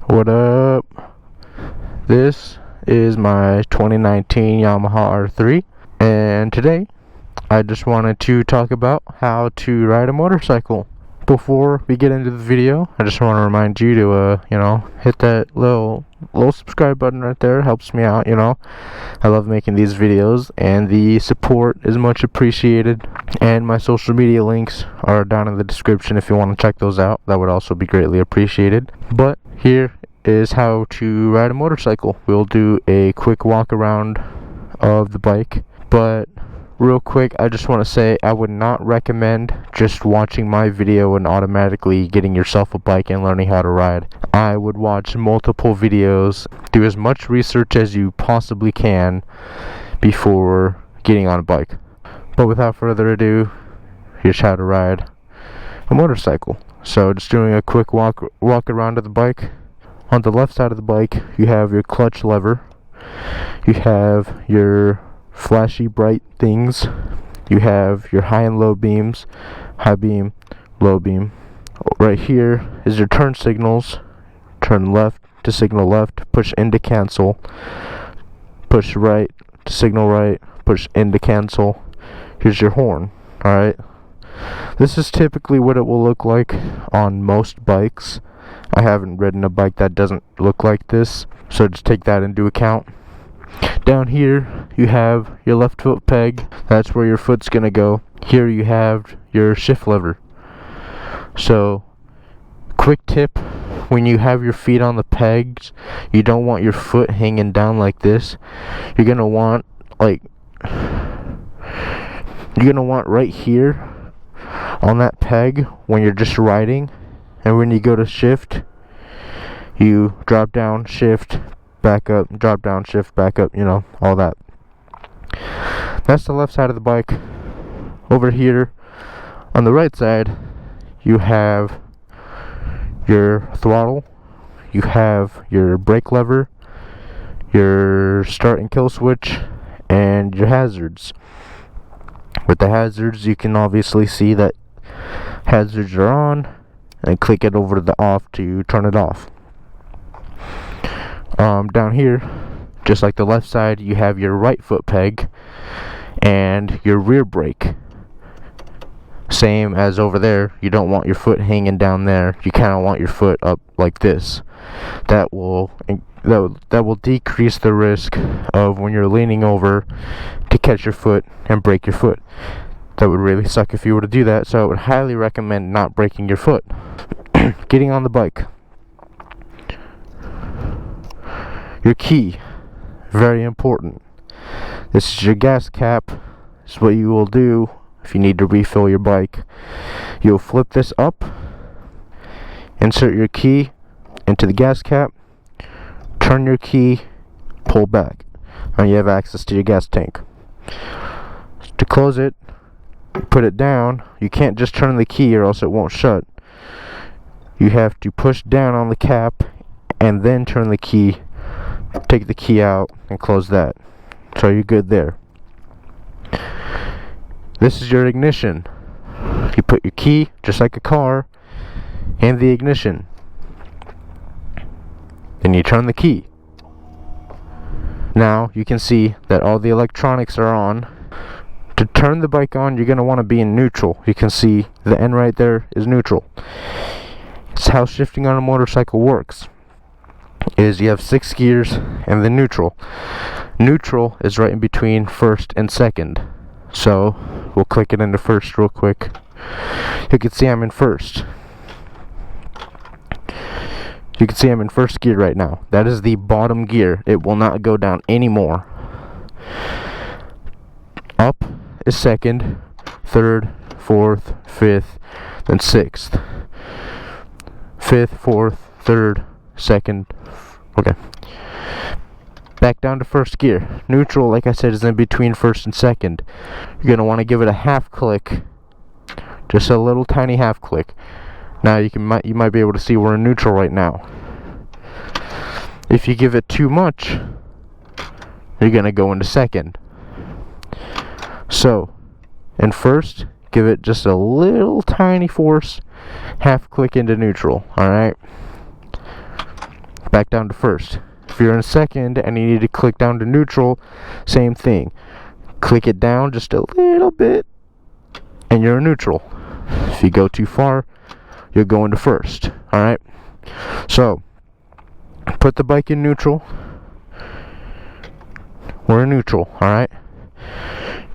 What up? This is my 2019 Yamaha R3, and today I just wanted to talk about how to ride a motorcycle. Before we get into the video, I just want to remind you to hit that little subscribe button right there. It helps me out. I love making these videos, and the support is much appreciated. And my social media links are down in the description if you want to check those out. That would also be greatly appreciated. But here is how to ride a motorcycle. We'll do a quick walk around of the bike, but real quick, I just want to say I would not recommend just watching my video and automatically getting yourself a bike and learning how to ride. I would watch multiple videos, do as much research as you possibly can before getting on a bike. But without further ado, here's how to ride a motorcycle. So just doing a quick walk around of the bike. On the left side of the bike, you have your clutch lever. You have your flashy bright things. You have your high and low beams, high beam, low beam. Right here is your turn signals. Turn left to signal left, push in to cancel, push right to signal right, push in to cancel. Here's your horn. Alright, this is typically what it will look like on most bikes. I haven't ridden a bike that doesn't look like this, so just take that into account. Down here you have your left foot peg. That's where your foot's gonna go. Here you have your shift lever. So quick tip, when you have your feet on the pegs, you don't want your foot hanging down like this. You're gonna want right here on that peg when you're just riding, and when you go to shift, you drop down, shift, back up, drop down, shift, back up, all that. That's the left side of the bike. Over here on the right side, you have your throttle, you have your brake lever, your start and kill switch, and your hazards. With the hazards, you can obviously see that hazards are on, and click it over to the off to turn it off. Down here, just like the left side, you have your right foot peg and your rear brake. Same as over there, you don't want your foot hanging down there. You kind of want your foot up like this. That will decrease the risk of when you're leaning over to catch your foot and break your foot. That would really suck if you were to do that, so I would highly recommend not breaking your foot. Getting on the bike. Your key, very important. This is your gas cap. This is what you will do if you need to refill your bike. You'll flip this up, insert your key into the gas cap, turn your key, pull back, and you have access to your gas tank. To close it, put it down. You can't just turn the key or else it won't shut. You have to push down on the cap and then turn the key, take the key out, and close that. So you're good there. This is your ignition. You put your key, just like a car, in the ignition. Then you turn the key. Now you can see that all the electronics are on. To turn the bike on, you're going to want to be in neutral. You can see the N right there is neutral. It's how shifting on a motorcycle works. Is you have 6 gears and then neutral. Neutral is right in between first and second. So we'll click it into first real quick. You can see I'm in first. You can see I'm in first gear right now. That is the bottom gear. It will not go down anymore. Up is second, third, fourth, fifth, then sixth. Fifth, fourth, third, second. Okay. Back down to first gear. Neutral, like I said, is in between first and second. You're going to want to give it a half click. Just a little tiny half click. Now you might be able to see we're in neutral right now. If you give it too much, you're going to go into second. So, in first, give it just a little tiny force, half click into neutral, alright? back down to first. If you're in second and you need to click down to neutral, same thing. Click it down just a little bit and you're in neutral. If you go too far, you're going to first. Alright? So, put the bike in neutral. We're in neutral, alright?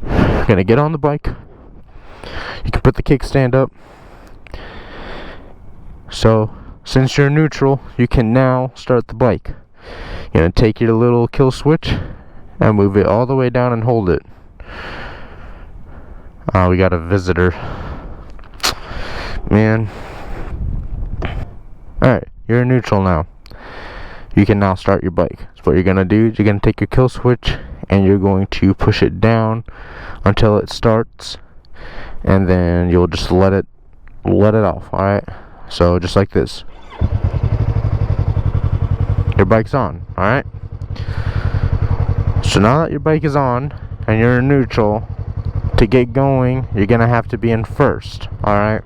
You're gonna get on the bike. You can put the kickstand up. So, since you're neutral, you can now start the bike. You're gonna take your little kill switch and move it all the way down and hold it. We got a visitor. Man. Alright, you're in neutral now. You can now start your bike. So what you're gonna do is you're gonna take your kill switch and you're going to push it down until it starts, and then you'll just let it off. Alright? So just like this. Your bike's on, alright? So now that your bike is on and you're in neutral, to get going, you're gonna have to be in first, alright?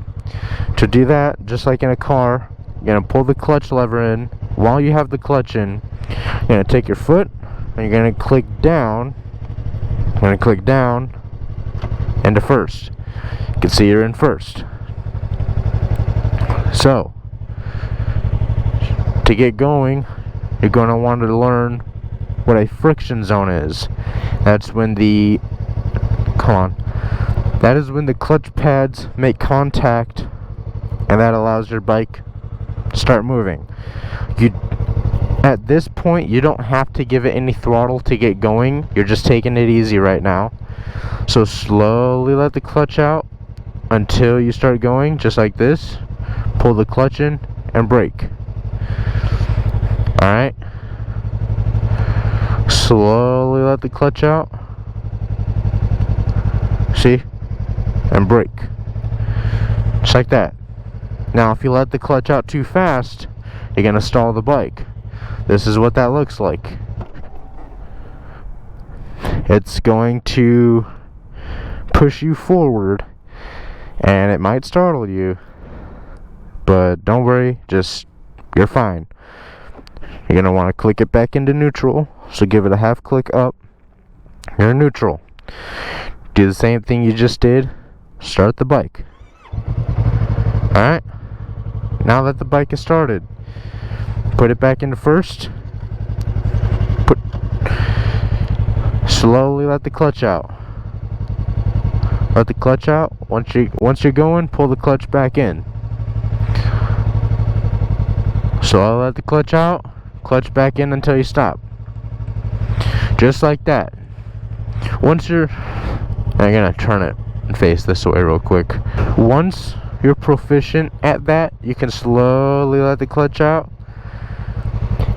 To do that, just like in a car, you're gonna pull the clutch lever in. While you have the clutch in, you're gonna take your foot and you're gonna click down. You're gonna click down into first. You can see you're in first. So, to get going, you're going to want to learn what a friction zone is. That's when the that is when the clutch pads make contact, and that allows your bike to start moving. At this point, you don't have to give it any throttle to get going. You're just taking it easy right now. So slowly let the clutch out until you start going, just like this. Pull the clutch in and brake. Alright? Slowly let the clutch out. See? And brake. Just like that. Now if you let the clutch out too fast, you're going to stall the bike. This is what that looks like. It's going to push you forward and it might startle you, but don't worry, you're fine. You're going to want to click it back into neutral, so give it a half click up. You're in neutral. Do the same thing you just did. Start the bike. Alright? Now that the bike is started, put it back into first. Slowly let the clutch out. Let the clutch out. Once you're going, pull the clutch back in. Slowly let the clutch out. Clutch back in until you stop. Just like that. I'm gonna turn it and face this way real quick. Once you're proficient at that, you can slowly let the clutch out,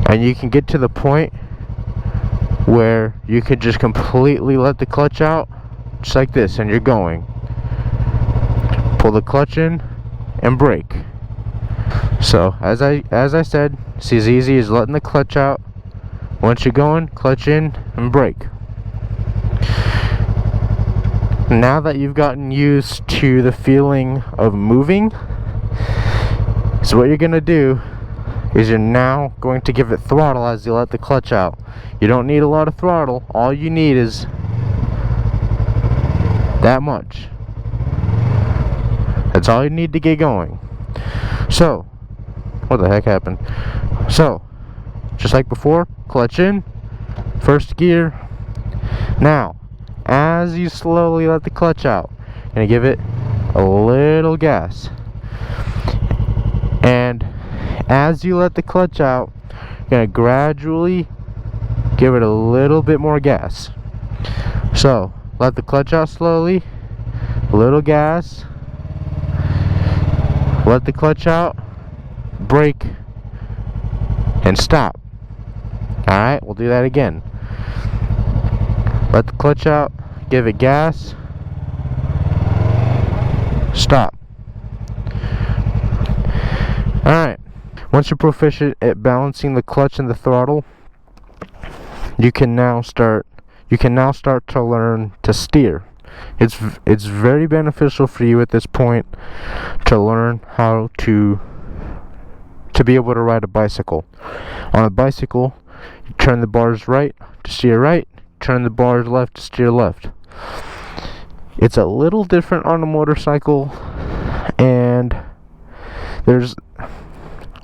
and you can get to the point where you could just completely let the clutch out, just like this, and you're going. Pull the clutch in and brake. So as I said, it's as easy as letting the clutch out. Once you're going, clutch in and brake. Now that you've gotten used to the feeling of moving, so what you're gonna do is you're now going to give it throttle as you let the clutch out. You don't need a lot of throttle. All you need is that much. That's all you need to get going. So, what the heck happened? So, just like before, clutch in, first gear. Now, as you slowly let the clutch out, you're gonna give it a little gas. And as you let the clutch out, you're gonna gradually give it a little bit more gas. So, let the clutch out slowly, a little gas, let the clutch out, brake, and stop. Alright, we'll do that again. Let the clutch out, give it gas, stop. Alright, once you're proficient at balancing the clutch and the throttle, you can now start to learn to steer. It's very beneficial for you at this point to learn how to to be able to ride a bicycle. On a bicycle, you turn the bars right to steer right, turn the bars left to steer left. It's a little different on a motorcycle, and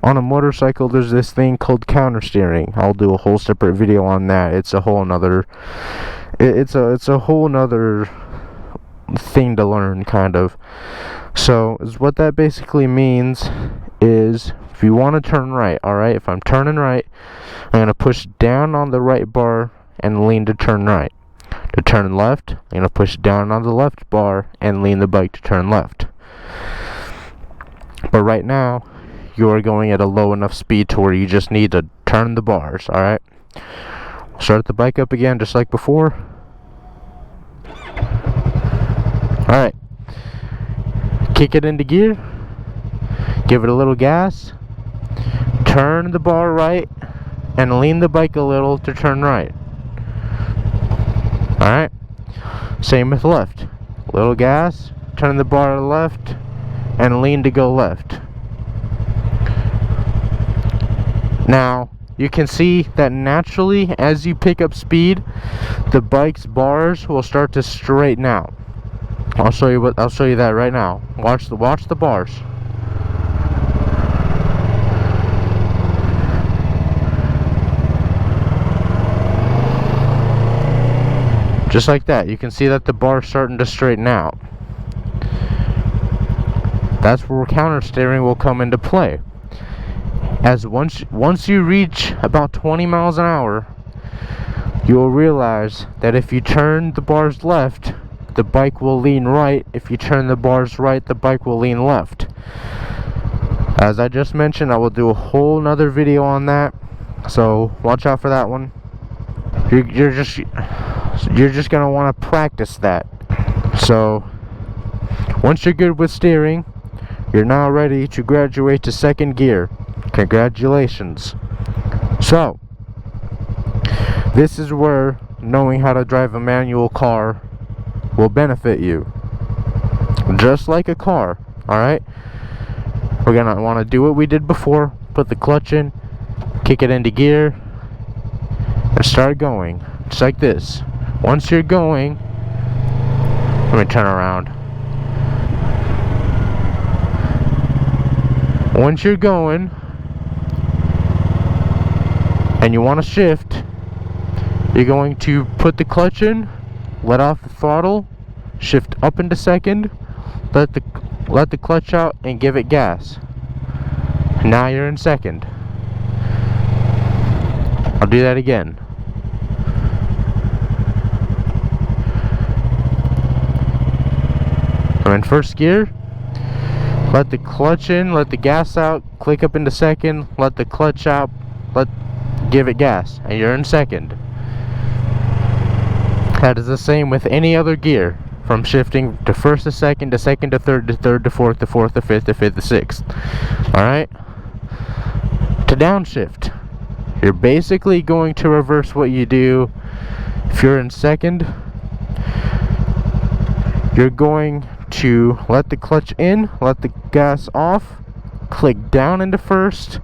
on a motorcycle there's this thing called counter steering. I'll do a whole separate video on that. It's a whole nother thing to learn, kind of. So what that basically means is, if you want to turn right, alright, if I'm turning right, I'm going to push down on the right bar and lean to turn right. To turn left, I'm going to push down on the left bar and lean the bike to turn left. But right now, you are going at a low enough speed to where you just need to turn the bars, alright? Start the bike up again just like before. Alright. Kick it into gear. Give it a little gas. Turn the bar right and lean the bike a little to turn right. Alright. Same with left. Little gas. Turn the bar left and lean to go left. Now, you can see that naturally, as you pick up speed, the bike's bars will start to straighten out. I'll show you that right now. Watch the bars. Just like that, you can see that the bar's starting to straighten out. That's where counter steering will come into play. As once you reach about 20 miles an hour, you will realize that if you turn the bars left, the bike will lean right. If you turn the bars right, the bike will lean left. As I just mentioned, I will do a whole nother video on that, so watch out for that one. You're just gonna want to practice that. So once you're good with steering, you're now ready to graduate to second gear. Congratulations. So this is where knowing how to drive a manual car will benefit you. Just like a car, alright? We're gonna want to do what we did before. Put the clutch in, kick it into gear, and start going. Just like this. Once you're going, let me turn around. Once you're going and you want to shift, you're going to put the clutch in, let off the throttle, shift up into second, let the clutch out, and give it gas. Now you're in second. I'll do that again. I'm in first gear. Let the clutch in, let the gas out, click up into second, let the clutch out, give it gas, and you're in second. That is the same with any other gear, from shifting to first to second to third to fourth to fifth to sixth. Alright? To downshift, you're basically going to reverse what you do. If you're in second, you're going to let the clutch in, let the gas off, click down into first,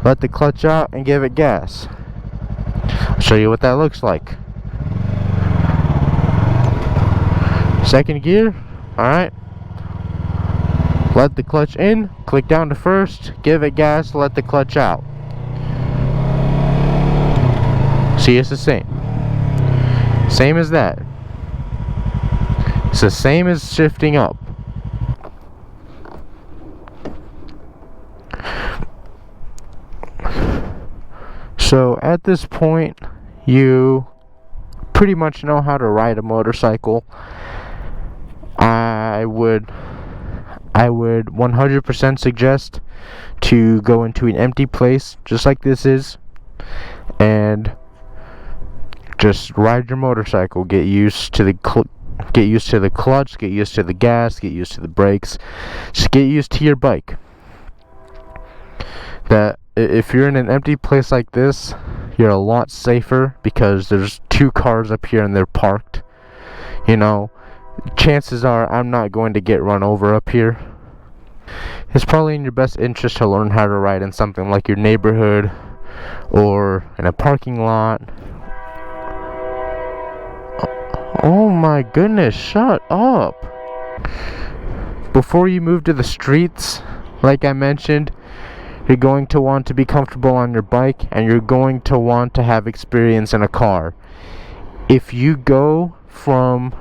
let the clutch out, and give it gas. I'll show you what that looks like. Second gear, alright. Let the clutch in, click down to first, give it gas, let the clutch out. See, it's the same. Same as that. It's the same as shifting up. So at this point, you pretty much know how to ride a motorcycle. I would 100% suggest to go into an empty place just like this is and just ride your motorcycle. Get used to the clutch, get used to the gas, get used to the brakes. Just get used to your bike. That if you're in an empty place like this, you're a lot safer because there's two cars up here and they're parked. You know, chances are I'm not going to get run over up here. it's probably in your best interest to learn how to ride in something like your neighborhood or in a parking lot. Oh my goodness, shut up. Before you move to the streets, like I mentioned, you're going to want to be comfortable on your bike, and you're going to want to have experience in a car. If you go from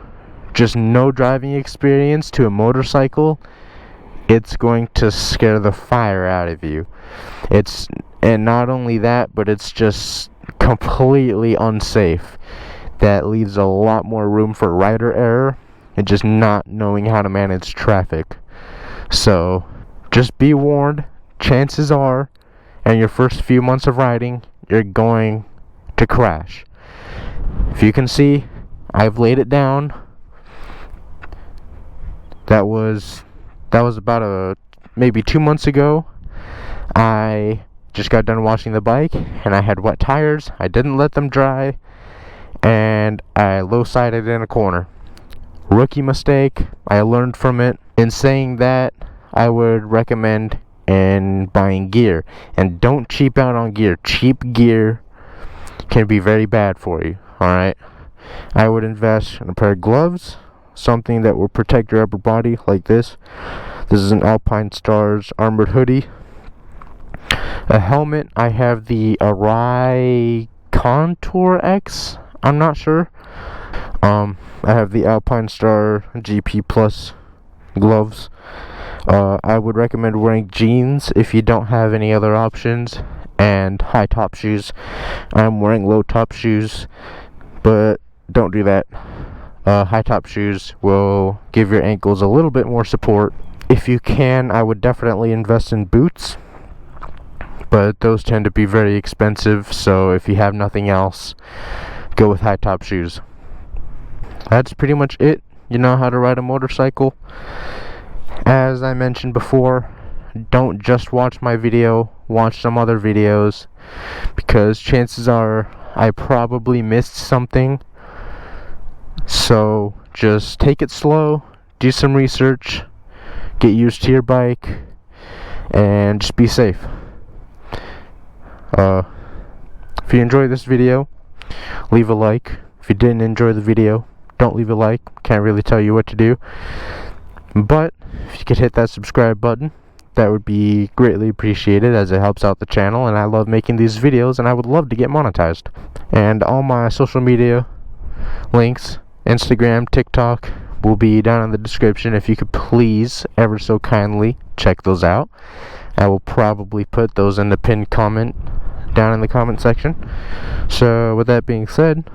just no driving experience to a motorcycle, it's going to scare the fire out of you. And not only that, but it's just completely unsafe. That leaves a lot more room for rider error and just not knowing how to manage traffic. So just be warned, chances are in your first few months of riding you're going to crash. If you can see, I've laid it down. That was about maybe 2 months ago. I just got done washing the bike and I had wet tires. I didn't let them dry and I low-sided in a corner. Rookie mistake. I learned from it. In saying that, I would recommend in buying gear, and don't cheap out on gear. Cheap gear can be very bad for you. Alright, I would invest in a pair of gloves, something that will protect your upper body, like this. This is an Alpine Stars armored hoodie. A helmet, I have the Arai Contour X, I'm not sure. I have the Alpine Star GP Plus gloves. I would recommend wearing jeans if you don't have any other options, and high top shoes. I'm wearing low top shoes, but don't do that. High top shoes will give your ankles a little bit more support. If you can, I would definitely invest in boots, but those tend to be very expensive, so if you have nothing else, go with high top shoes. That's pretty much it. You know how to ride a motorcycle. As I mentioned before, don't just watch my video, watch some other videos, because chances are I probably missed something. So just take it slow, do some research, get used to your bike, and just be safe. If you enjoyed this video, leave a like. If you didn't enjoy the video, don't leave a like. Can't really tell you what to do. But if you could hit that subscribe button, that would be greatly appreciated, as it helps out the channel, and I love making these videos and I would love to get monetized. And all my social media links, Instagram, TikTok, will be down in the description. If you could please, ever so kindly, check those out. I will probably put those in the pinned comment down in the comment section. So with that being said,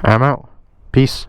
I'm out. Peace.